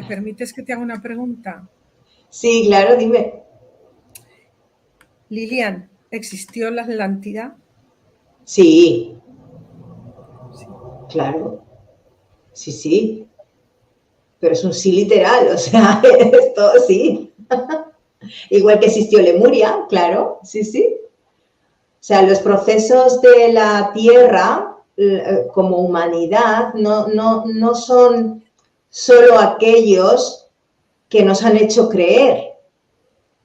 permites que te haga una pregunta? Sí, claro, dime. Lilian, ¿existió la Atlántida? Sí, Sí. claro. Sí, sí. Pero es un sí literal, o sea, es todo sí. Igual que existió Lemuria, claro, sí, sí. O sea, los procesos de la Tierra como humanidad no son solo aquellos que nos han hecho creer,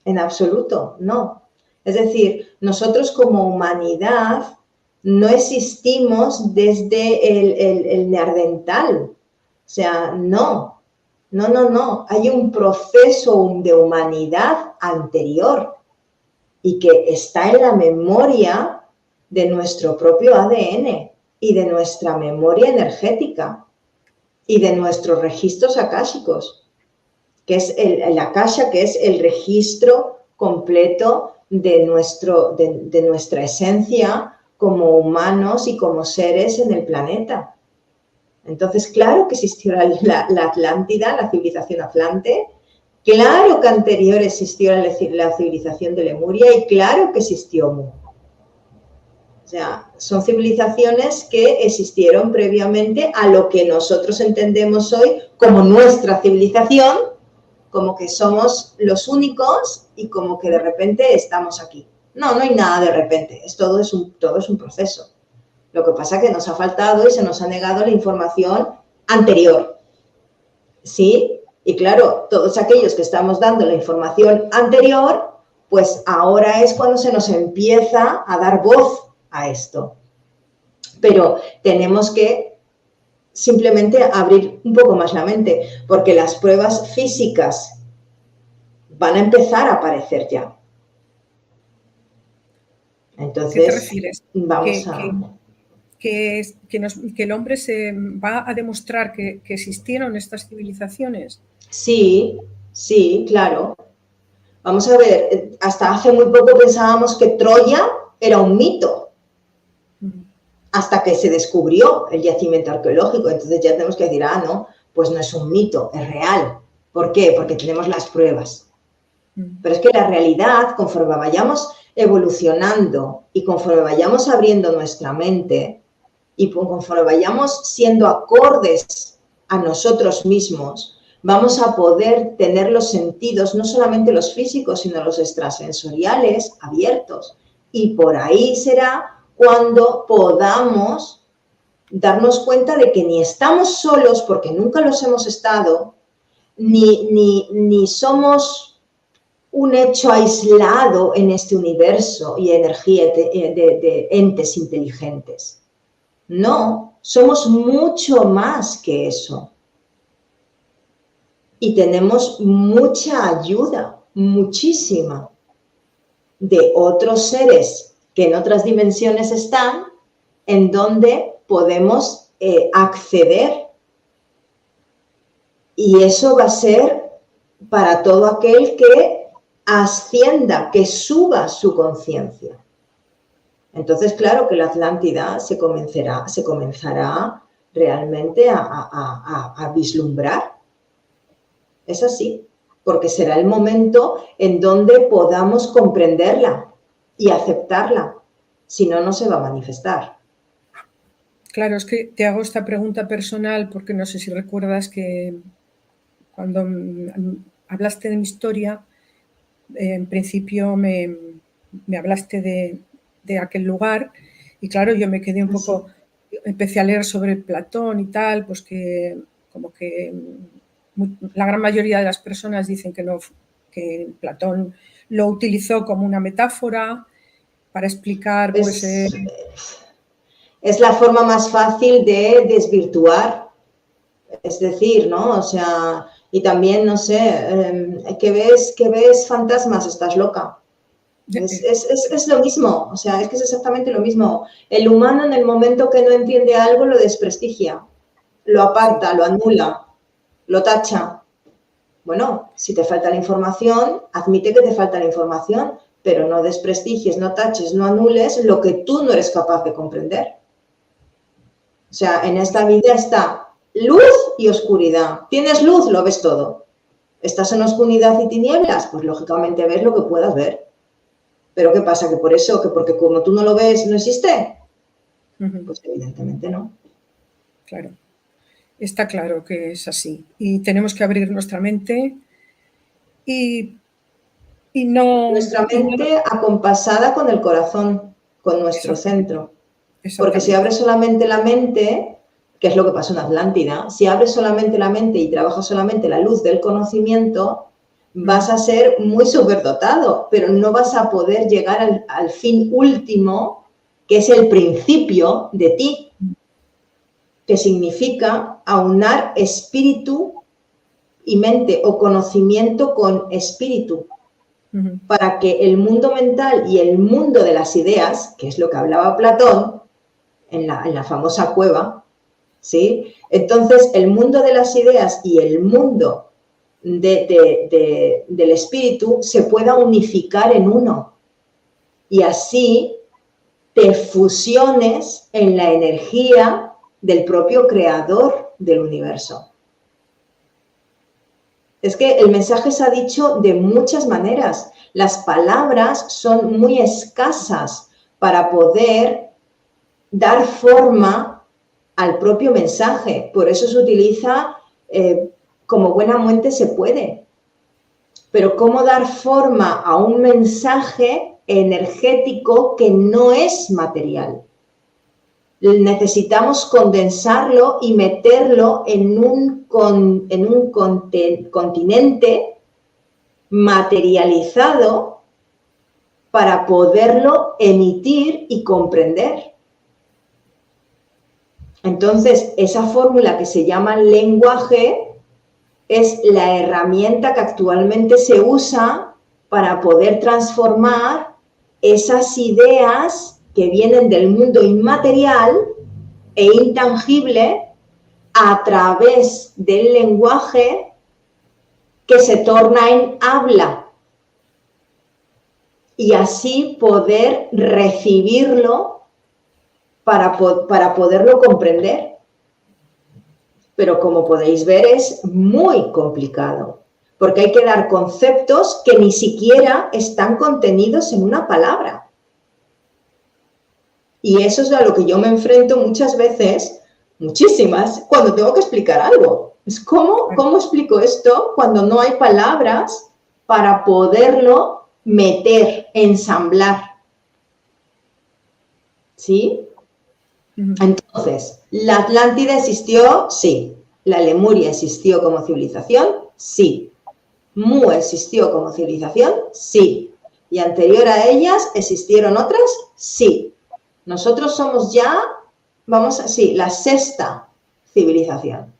en absoluto, no. Es decir, nosotros como humanidad no existimos desde el neandertal. O sea, no. Hay un proceso de humanidad anterior y que está en la memoria de nuestro propio ADN y de nuestra memoria energética y de nuestros registros akáshicos, que es el akasha, que es el registro completo de nuestra esencia como humanos y como seres en el planeta. Entonces, claro que existió la Atlántida, la civilización atlante, claro que anterior existió la civilización de Lemuria y claro que existió Mu. O sea, son civilizaciones que existieron previamente a lo que nosotros entendemos hoy como nuestra civilización, como que somos los únicos y como que de repente estamos aquí. No hay nada de repente, todo es un proceso. Lo que pasa es que nos ha faltado y se nos ha negado la información anterior. ¿Sí? Y claro, todos aquellos que estamos dando la información anterior, pues ahora es cuando se nos empieza a dar voz a esto. Pero tenemos que simplemente abrir un poco más la mente, porque las pruebas físicas van a empezar a aparecer ya. Entonces, ¿qué te refieres? vamos a... Que el hombre se va a demostrar que existieron estas civilizaciones. Sí, claro. Vamos a ver, hasta hace muy poco pensábamos que Troya era un mito, hasta que se descubrió el yacimiento arqueológico. Entonces ya tenemos que decir, no, pues no es un mito, es real. ¿Por qué? Porque tenemos las pruebas. Pero es que la realidad, conforme vayamos evolucionando y conforme vayamos abriendo nuestra mente y conforme vayamos siendo acordes a nosotros mismos, vamos a poder tener los sentidos, no solamente los físicos, sino los extrasensoriales abiertos. Y por ahí será cuando podamos darnos cuenta de que ni estamos solos, porque nunca los hemos estado, ni somos un hecho aislado en este universo y energía de entes inteligentes. No, somos mucho más que eso. Y tenemos mucha ayuda, muchísima, de otros seres que en otras dimensiones están, en donde podemos acceder. Y eso va a ser para todo aquel que ascienda, que suba su conciencia. Entonces, claro que la Atlántida se comenzará realmente a vislumbrar. Es así, porque será el momento en donde podamos comprenderla y aceptarla. Si no, no se va a manifestar. Claro, es que te hago esta pregunta personal porque no sé si recuerdas que cuando hablaste de mi historia, en principio me hablaste de aquel lugar y claro, yo me quedé un poco, empecé a leer sobre Platón y tal, pues que como que la gran mayoría de las personas dicen que no, que Platón lo utilizó como una metáfora para explicar, pues... Es la forma más fácil de desvirtuar, es decir, ¿no? O sea, y también, no sé, que ves fantasmas, estás loca. Es lo mismo, o sea, es que es exactamente lo mismo. El humano en el momento que no entiende algo lo desprestigia, lo aparta, sí, lo anula, lo tacha. Bueno, si te falta la información, admite que te falta la información, pero no desprestigies, no taches, no anules lo que tú no eres capaz de comprender. O sea, en esta vida está luz y oscuridad. Tienes luz, lo ves todo. ¿Estás en oscuridad y tinieblas? Pues lógicamente ves lo que puedas ver. ¿Pero qué pasa? ¿Que por eso, que porque como tú no lo ves, no existe? Pues evidentemente no. Claro. Está claro que es así. Y tenemos que abrir nuestra mente y no... Nuestra mente acompasada con el corazón, con nuestro centro. Porque si abres solamente la mente, que es lo que pasó en Atlántida, si abres solamente la mente y trabajas solamente la luz del conocimiento, vas a ser muy superdotado, pero no vas a poder llegar al fin último, que es el principio de ti, que significa aunar espíritu y mente o conocimiento con espíritu, para que el mundo mental y el mundo de las ideas, que es lo que hablaba Platón en la famosa cueva, ¿sí? Entonces, el mundo de las ideas y el mundo del espíritu se pueda unificar en uno y así te fusiones en la energía del propio creador del universo. Es que el mensaje se ha dicho de muchas maneras. Las palabras son muy escasas para poder dar forma al propio mensaje. Por eso se utiliza como buenamente se puede. Pero ¿cómo dar forma a un mensaje energético que no es material? Necesitamos condensarlo y meterlo en un continente materializado para poderlo emitir y comprender. Entonces, esa fórmula que se llama lenguaje es la herramienta que actualmente se usa para poder transformar esas ideas que vienen del mundo inmaterial e intangible a través del lenguaje que se torna en habla y así poder recibirlo para poderlo comprender. Pero como podéis ver es muy complicado porque hay que dar conceptos que ni siquiera están contenidos en una palabra. Y eso es a lo que yo me enfrento muchas veces, muchísimas, cuando tengo que explicar algo. Es ¿cómo explico esto cuando no hay palabras para poderlo meter, ensamblar? ¿Sí? Entonces, ¿la Atlántida existió? Sí. ¿La Lemuria existió como civilización? Sí. ¿Mu existió como civilización? Sí. ¿Y anterior a ellas existieron otras? Sí. Nosotros somos ya, la sexta civilización.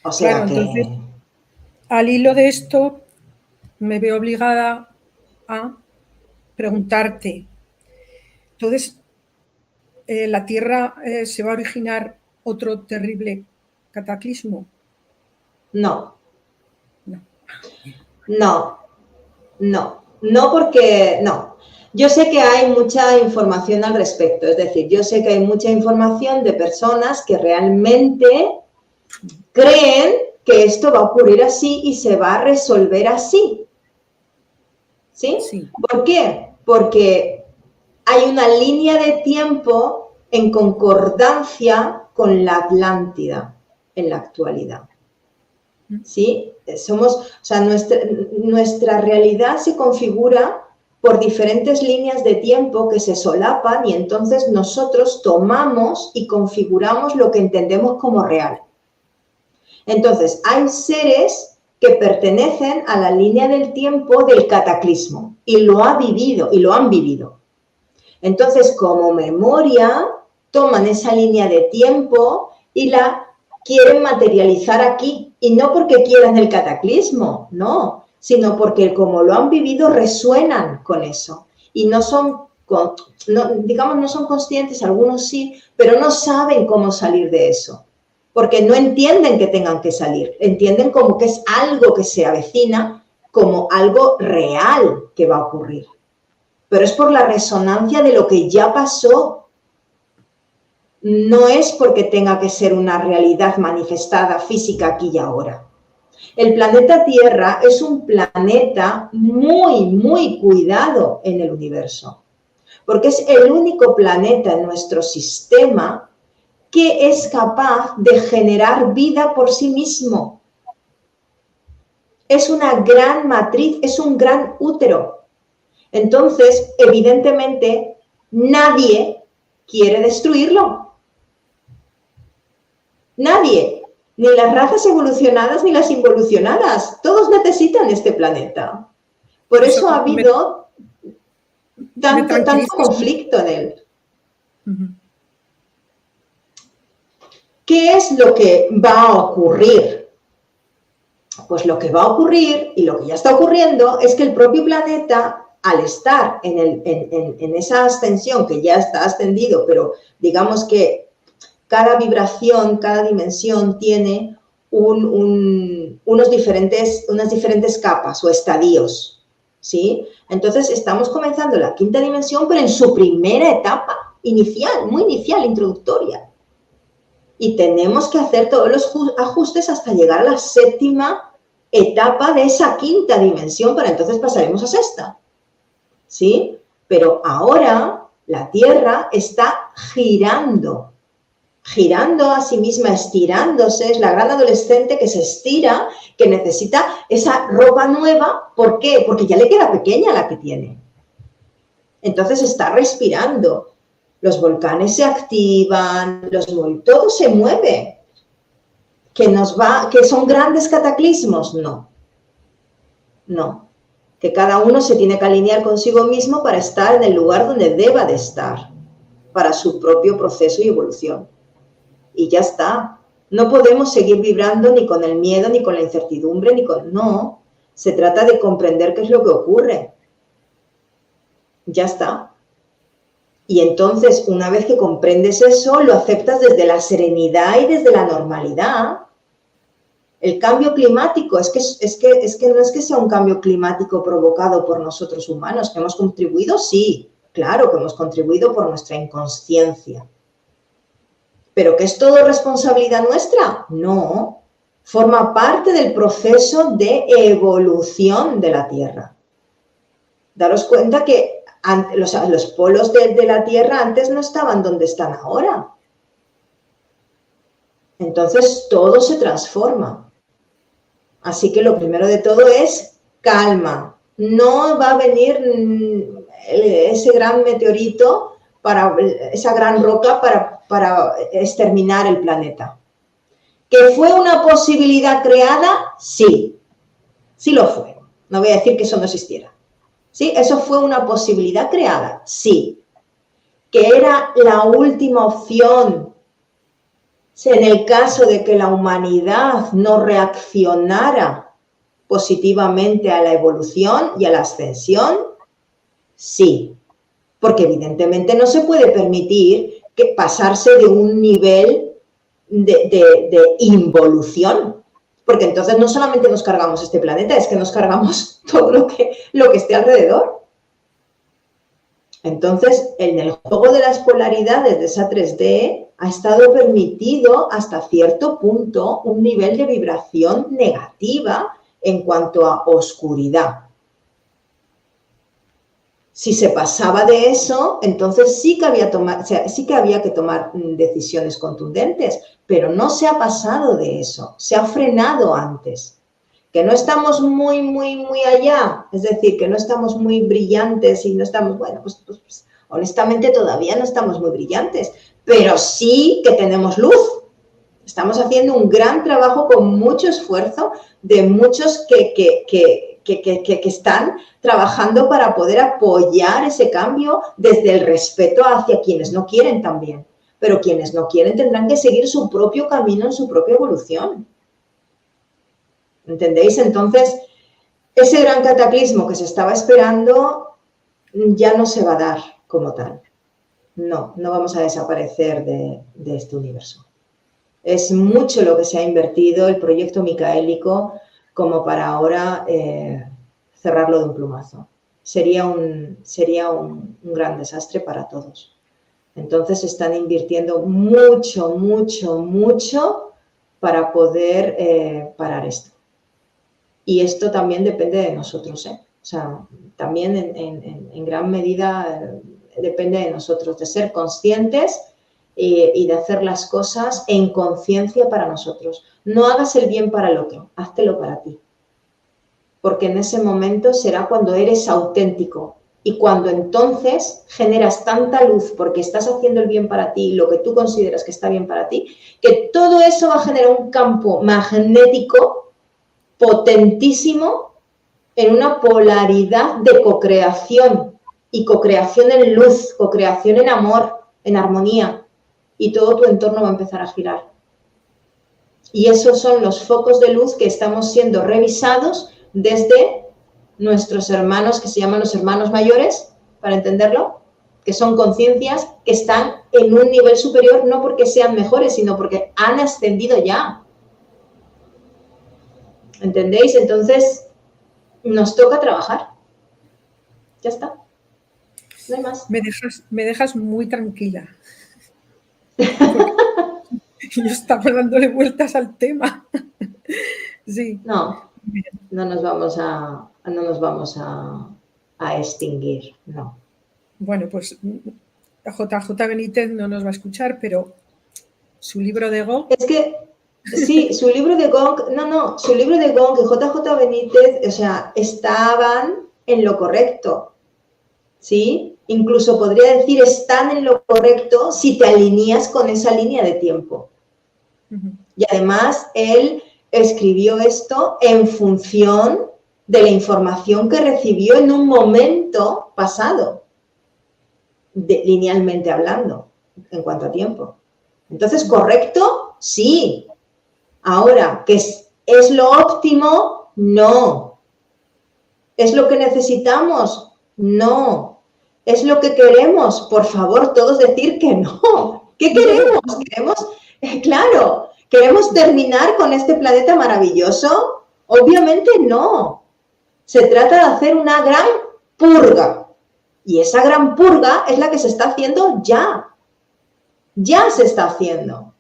O sea claro, entonces, al hilo de esto, me veo obligada a preguntarte, entonces, ¿la Tierra se va a originar otro terrible cataclismo? No. No porque no. Yo sé que hay mucha información al respecto, es decir, yo sé que hay mucha información de personas que realmente creen que esto va a ocurrir así y se va a resolver así. ¿Sí? Sí. ¿Por qué? Porque hay una línea de tiempo en concordancia con la Atlántida en la actualidad. ¿Sí? Nuestra realidad se configura por diferentes líneas de tiempo que se solapan y entonces nosotros tomamos y configuramos lo que entendemos como real. Entonces, hay seres que pertenecen a la línea del tiempo del cataclismo y lo han vivido. Entonces, como memoria, toman esa línea de tiempo y la quieren materializar aquí. Y no porque quieran el cataclismo, no, sino porque como lo han vivido resuenan con eso. Y no son conscientes, algunos sí, pero no saben cómo salir de eso. Porque no entienden que tengan que salir, entienden como que es algo que se avecina, como algo real que va a ocurrir. Pero es por la resonancia de lo que ya pasó. no es porque tenga que ser una realidad manifestada física aquí y ahora. El planeta Tierra es un planeta muy, muy cuidado en el universo, porque es el único planeta en nuestro sistema que es capaz de generar vida por sí mismo. Es una gran matriz, es un gran útero. Entonces, evidentemente, nadie quiere destruirlo. Nadie. Ni las razas evolucionadas ni las involucionadas. Todos necesitan este planeta. Por eso ha habido tanto conflicto en él. ¿Qué es lo que va a ocurrir? Pues lo que va a ocurrir, y lo que ya está ocurriendo, es que el propio planeta, al estar en esa ascensión, que ya está ascendido, pero digamos que cada vibración, cada dimensión tiene unas diferentes capas o estadios, ¿sí? Entonces estamos comenzando la quinta dimensión, pero en su primera etapa inicial, muy inicial, introductoria. Y tenemos que hacer todos los ajustes hasta llegar a la séptima etapa de esa quinta dimensión, para entonces pasaremos a sexta, ¿sí? Pero ahora la Tierra está girando a sí misma, estirándose, es la gran adolescente que se estira, que necesita esa ropa nueva. ¿Por qué? Porque ya le queda pequeña la que tiene. Entonces está respirando. Los volcanes se activan, todo se mueve. ¿Que son grandes cataclismos? No. No. Que cada uno se tiene que alinear consigo mismo para estar en el lugar donde deba de estar, para su propio proceso y evolución. Y ya está. No podemos seguir vibrando ni con el miedo, ni con la incertidumbre, No. Se trata de comprender qué es lo que ocurre. Ya está. Y entonces, una vez que comprendes eso, lo aceptas desde la serenidad y desde la normalidad. El cambio climático es que no es que sea un cambio climático provocado por nosotros humanos. ¿Hemos contribuido? Sí, claro que hemos contribuido por nuestra inconsciencia. ¿Pero que es todo responsabilidad nuestra? No. Forma parte del proceso de evolución de la Tierra. Daros cuenta que los polos de la Tierra antes no estaban donde están ahora. Entonces todo se transforma. Así que lo primero de todo es calma. No va a venir ese gran meteorito, esa gran roca para exterminar el planeta. ¿Que fue una posibilidad creada? Sí. Sí lo fue. No voy a decir que eso no existiera. ¿Sí? ¿Eso fue una posibilidad creada? Sí. ¿Que era la última opción en el caso de que la humanidad no reaccionara positivamente a la evolución y a la ascensión? Sí. Porque evidentemente no se puede permitir que pasarse de un nivel de involución. Porque entonces no solamente nos cargamos este planeta, es que nos cargamos todo lo que esté alrededor. Entonces, en el juego de las polaridades de esa 3D ha estado permitido hasta cierto punto un nivel de vibración negativa en cuanto a oscuridad. Si se pasaba de eso, entonces sí que había que tomar decisiones contundentes, pero no se ha pasado de eso, se ha frenado antes. Que no estamos muy, muy, muy allá, es decir, que no estamos muy brillantes y no estamos, bueno, pues honestamente todavía no estamos muy brillantes, pero sí que tenemos luz. Estamos haciendo un gran trabajo con mucho esfuerzo de muchos que están trabajando para poder apoyar ese cambio desde el respeto hacia quienes no quieren también. Pero quienes no quieren tendrán que seguir su propio camino en su propia evolución. ¿Entendéis? Entonces, ese gran cataclismo que se estaba esperando ya no se va a dar como tal. No vamos a desaparecer de este universo. Es mucho lo que se ha invertido el proyecto micaélico como para ahora cerrarlo de un plumazo. Sería un gran desastre para todos. Entonces están invirtiendo mucho, mucho, mucho para poder parar esto. Y esto también depende de nosotros, ¿eh? O sea, también en gran medida depende de nosotros, de ser conscientes y de hacer las cosas en conciencia para nosotros. No hagas el bien para el otro, háztelo para ti. Porque en ese momento será cuando eres auténtico y cuando entonces generas tanta luz porque estás haciendo el bien para ti, lo que tú consideras que está bien para ti, que todo eso va a generar un campo magnético potentísimo en una polaridad de cocreación y cocreación en luz, cocreación en amor, en armonía, y todo tu entorno va a empezar a girar. Y esos son los focos de luz que estamos siendo revisados desde nuestros hermanos, que se llaman los hermanos mayores, para entenderlo, que son conciencias que están en un nivel superior, no porque sean mejores, sino porque han ascendido ya. ¿Entendéis? Entonces, nos toca trabajar. Ya está. No hay más. Me dejas muy tranquila. Yo estaba dándole vueltas al tema. Sí. No nos vamos a extinguir, no. Bueno, pues JJ Benítez no nos va a escuchar, pero su libro de Gong... Es que, sí, su libro de Gong, su libro de Gong y JJ Benítez, o sea, estaban en lo correcto, ¿sí? Incluso podría decir, están en lo correcto si te alineas con esa línea de tiempo. Y además, él escribió esto en función de la información que recibió en un momento pasado, linealmente hablando, en cuanto a tiempo. Entonces, ¿correcto? Sí. Ahora, ¿que es lo óptimo? No. ¿Es lo que necesitamos? No. ¿Es lo que queremos? Por favor, todos decir que no. ¿Qué queremos? Claro, ¿queremos terminar con este planeta maravilloso? Obviamente no. Se trata de hacer una gran purga. Y esa gran purga es la que se está haciendo ya. Ya se está haciendo.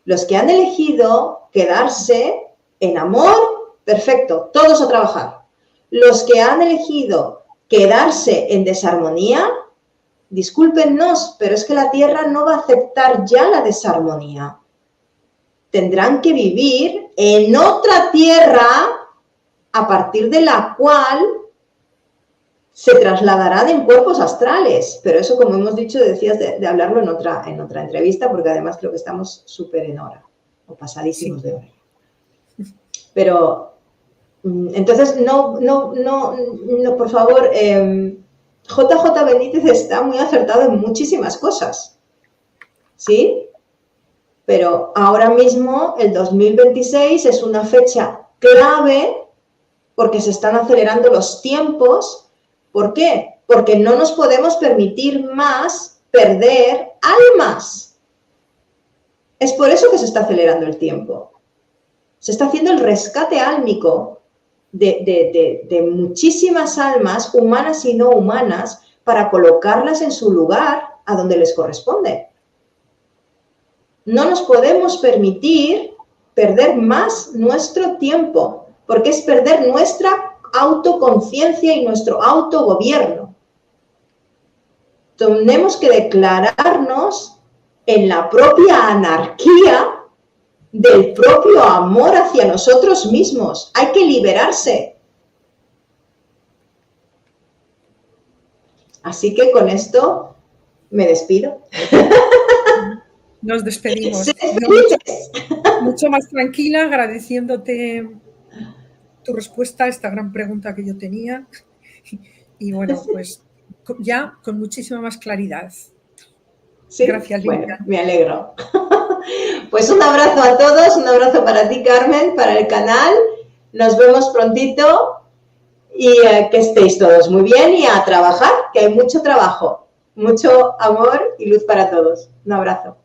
Los que han elegido quedarse en amor, perfecto, todos a trabajar. Los que han elegido quedarse en desarmonía, discúlpennos, pero es que la Tierra no va a aceptar ya la desarmonía. Tendrán que vivir en otra Tierra a partir de la cual se trasladarán en cuerpos astrales. Pero eso, como hemos dicho, decías de hablarlo en otra entrevista, porque además creo que estamos súper en hora, o pasadísimos de hora. Pero, entonces, no, por favor, JJ Benítez está muy acertado en muchísimas cosas, ¿sí? Pero ahora mismo, el 2026 es una fecha clave porque se están acelerando los tiempos. ¿Por qué? Porque no nos podemos permitir más perder almas. Es por eso que se está acelerando el tiempo. Se está haciendo el rescate álmico de muchísimas almas, humanas y no humanas, para colocarlas en su lugar a donde les corresponde. No nos podemos permitir perder más nuestro tiempo, porque es perder nuestra autoconciencia y nuestro autogobierno. Tenemos que declararnos en la propia anarquía del propio amor hacia nosotros mismos. Hay que liberarse. Así que con esto me despido. Nos despedimos. Mucho más tranquila, agradeciéndote tu respuesta a esta gran pregunta que yo tenía. Y bueno, pues ya con muchísima más claridad. Sí, gracias, Lidia. Bueno, me alegro. Pues un abrazo a todos, un abrazo para ti, Carmen, para el canal. Nos vemos prontito y que estéis todos muy bien y a trabajar, que hay mucho trabajo, mucho amor y luz para todos. Un abrazo.